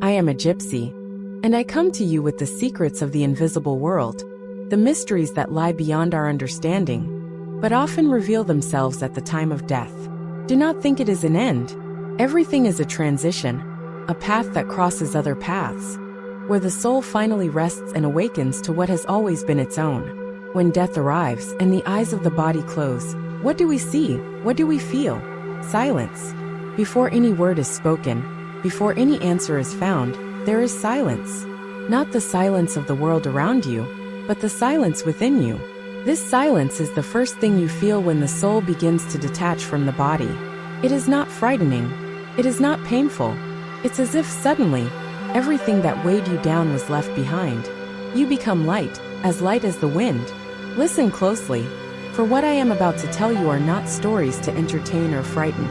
I am a gypsy, and I come to you with the secrets of the invisible world, the mysteries that lie beyond our understanding, but often reveal themselves at the time of death. Do not think it is an end. Everything is a transition, a path that crosses other paths, where the soul finally rests and awakens to what has always been its own. When death arrives and the eyes of the body close, what do we see? What do we feel? Silence. Before any word is spoken, before any answer is found, there is silence. Not the silence of the world around you, but the silence within you. This silence is the first thing you feel when the soul begins to detach from the body. It is not frightening. It is not painful. It's as if suddenly, everything that weighed you down was left behind. You become light as the wind. Listen closely, for what I am about to tell you are not stories to entertain or frighten.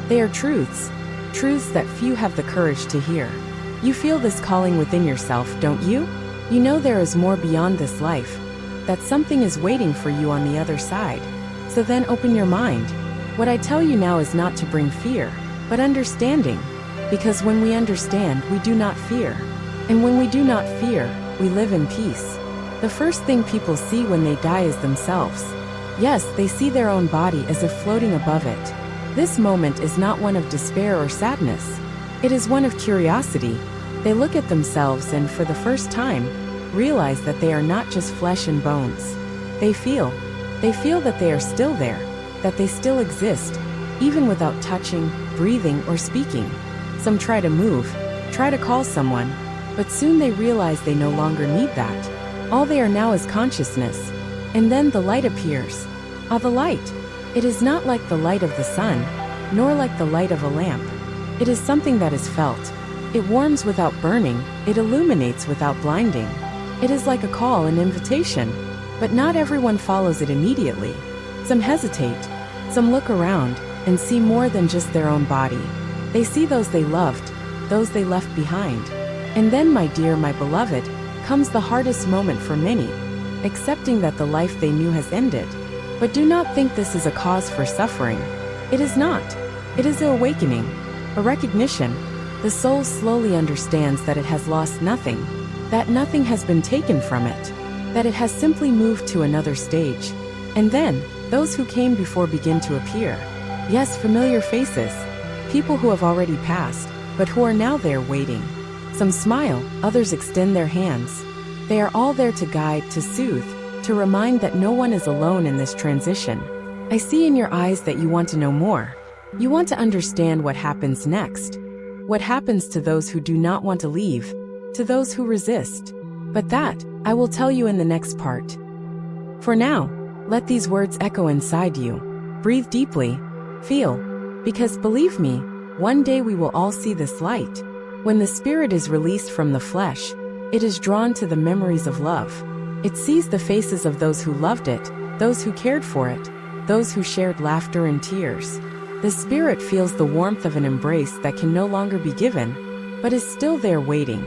They are truths, truths that few have the courage to hear. You feel this calling within yourself, don't you? You know there is more beyond this life, that something is waiting for you on the other side. So then open your mind. What I tell you now is not to bring fear, but understanding. Because when we understand, we do not fear. And when we do not fear, we live in peace. The first thing people see when they die is themselves. Yes, they see their own body as if floating above it. This moment is not one of despair or sadness. It is one of curiosity. They look at themselves and, for the first time, realize that they are not just flesh and bones. They feel that they are still there, that they still exist, even without touching, breathing, or speaking. Some try to move, try to call someone, but soon they realize they no longer need that. All they are now is consciousness. And then the light appears. Ah, the light. It is not like the light of the sun, nor like the light of a lamp. It is something that is felt. It warms without burning, it illuminates without blinding. It is like a call, an invitation, but not everyone follows it immediately. Some hesitate, some look around, and see more than just their own body. They see those they loved, those they left behind. And then, my dear, my beloved, comes the hardest moment for many, accepting that the life they knew has ended. But do not think this is a cause for suffering. It is not. It is an awakening, a recognition. The soul slowly understands that it has lost nothing, that nothing has been taken from it, that it has simply moved to another stage. And then, those who came before begin to appear. Yes, familiar faces, people who have already passed, but who are now there waiting. Some smile, others extend their hands. They are all there to guide, to soothe, to remind that no one is alone in this transition. I see in your eyes that you want to know more. You want to understand what happens next. What happens to those who do not want to leave, to those who resist. But that, I will tell you in the next part. For now, let these words echo inside you. Breathe deeply. Feel. Because believe me, one day we will all see this light. When the spirit is released from the flesh, it is drawn to the memories of love. It sees the faces of those who loved it, those who cared for it, those who shared laughter and tears. The spirit feels the warmth of an embrace that can no longer be given, but is still there waiting.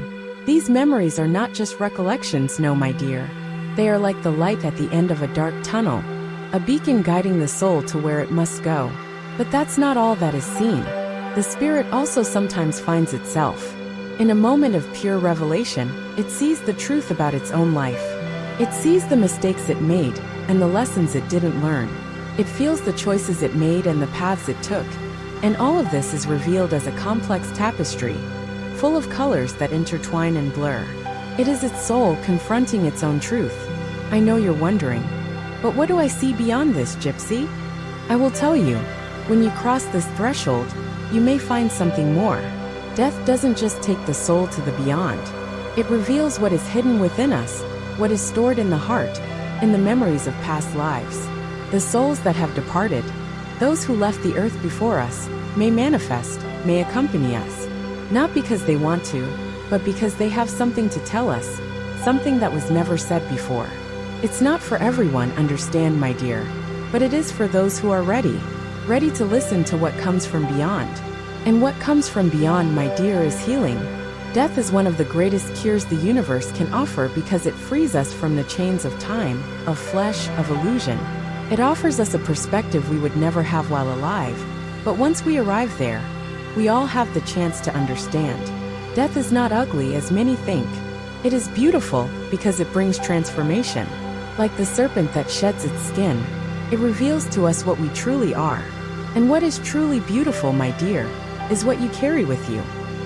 These memories are not just recollections, no, my dear. They are like the light at the end of a dark tunnel, a beacon guiding the soul to where it must go. But that's not all that is seen. The spirit also sometimes finds itself. In a moment of pure revelation, it sees the truth about its own life. It sees the mistakes it made, and the lessons it didn't learn. It feels the choices it made and the paths it took. And all of this is revealed as a complex tapestry, full of colors that intertwine and blur. It is its soul confronting its own truth. I know you're wondering, but what do I see beyond this, Gypsy? I will tell you. When you cross this threshold, you may find something more. Death doesn't just take the soul to the beyond. It reveals what is hidden within us, what is stored in the heart, in the memories of past lives. The souls that have departed, those who left the earth before us, may manifest, may accompany us. Not because they want to, but because they have something to tell us, something that was never said before. It's not for everyone, understand, my dear, but it is for those who are ready to listen to what comes from beyond. And what comes from beyond, my dear, is healing. Death is one of the greatest cures the universe can offer because it frees us from the chains of time, of flesh, of illusion. It offers us a perspective we would never have while alive, but once we arrive there, we all have the chance to understand. Death is not ugly as many think. It is beautiful because it brings transformation. Like the serpent that sheds its skin, it reveals to us what we truly are. And what is truly beautiful, my dear, is what you carry with you.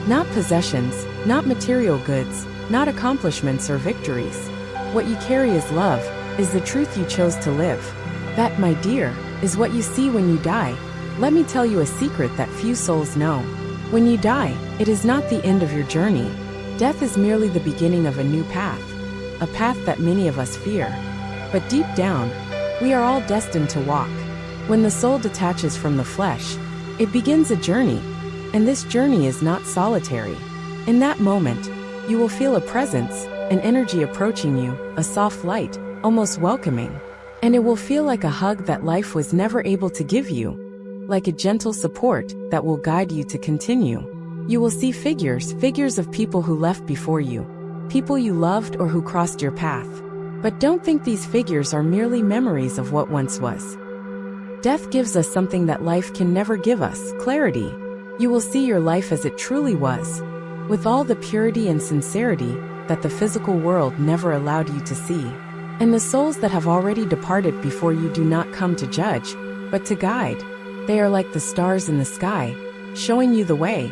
Not possessions, not material goods, not accomplishments or victories. What you carry is love, is the truth you chose to live. That, my dear, is what you see when you die. Let me tell you a secret that few souls know. When you die, it is not the end of your journey. Death is merely the beginning of a new path. A path that many of us fear. But deep down, we are all destined to walk. When the soul detaches from the flesh, it begins a journey. And this journey is not solitary. In that moment, you will feel a presence, an energy approaching you, a soft light, almost welcoming. And it will feel like a hug that life was never able to give you. Like a gentle support that will guide you to continue. You will see figures of people who left before you, people you loved or who crossed your path. But don't think these figures are merely memories of what once was. Death gives us something that life can never give us, clarity. You will see your life as it truly was, with all the purity and sincerity that the physical world never allowed you to see. And the souls that have already departed before you do not come to judge, but to guide. They are like the stars in the sky, showing you the way,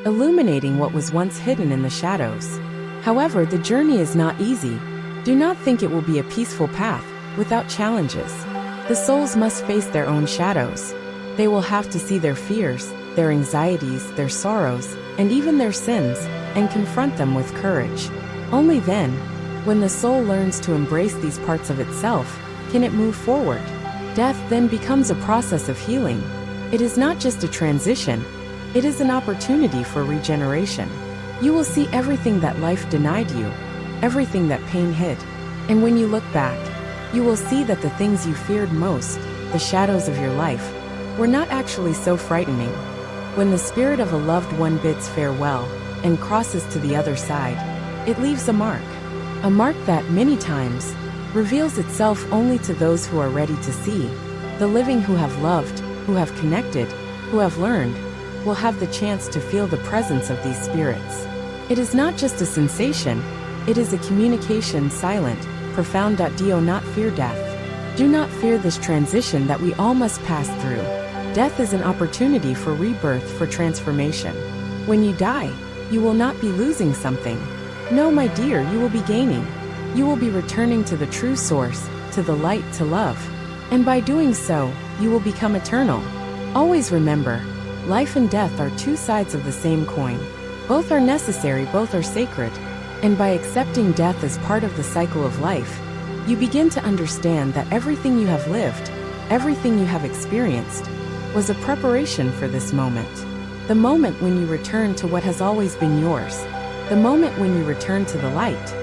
illuminating what was once hidden in the shadows. However, the journey is not easy. Do not think it will be a peaceful path, without challenges. The souls must face their own shadows. They will have to see their fears, their anxieties, their sorrows, and even their sins, and confront them with courage. Only then, when the soul learns to embrace these parts of itself, can it move forward. Death then becomes a process of healing. It is not just a transition, it is an opportunity for regeneration. You will see everything that life denied you, everything that pain hid. And when you look back, you will see that the things you feared most, the shadows of your life, were not actually so frightening. When the spirit of a loved one bids farewell and crosses to the other side, it leaves a mark that many times reveals itself only to those who are ready to see. The living who have loved, who have connected, who have learned, will have the chance to feel the presence of these spirits. It is not just a sensation, it is a communication silent, profound. Do not fear death. Do not fear this transition that we all must pass through. Death is an opportunity for rebirth, for transformation. When you die, you will not be losing something. No, my dear, you will be gaining. You will be returning to the true source, to the light, to love. And by doing so, you will become eternal. Always remember, life and death are two sides of the same coin. Both are necessary, both are sacred. And by accepting death as part of the cycle of life, you begin to understand that everything you have lived, everything you have experienced, was a preparation for this moment. The moment when you return to what has always been yours. The moment when you return to the light.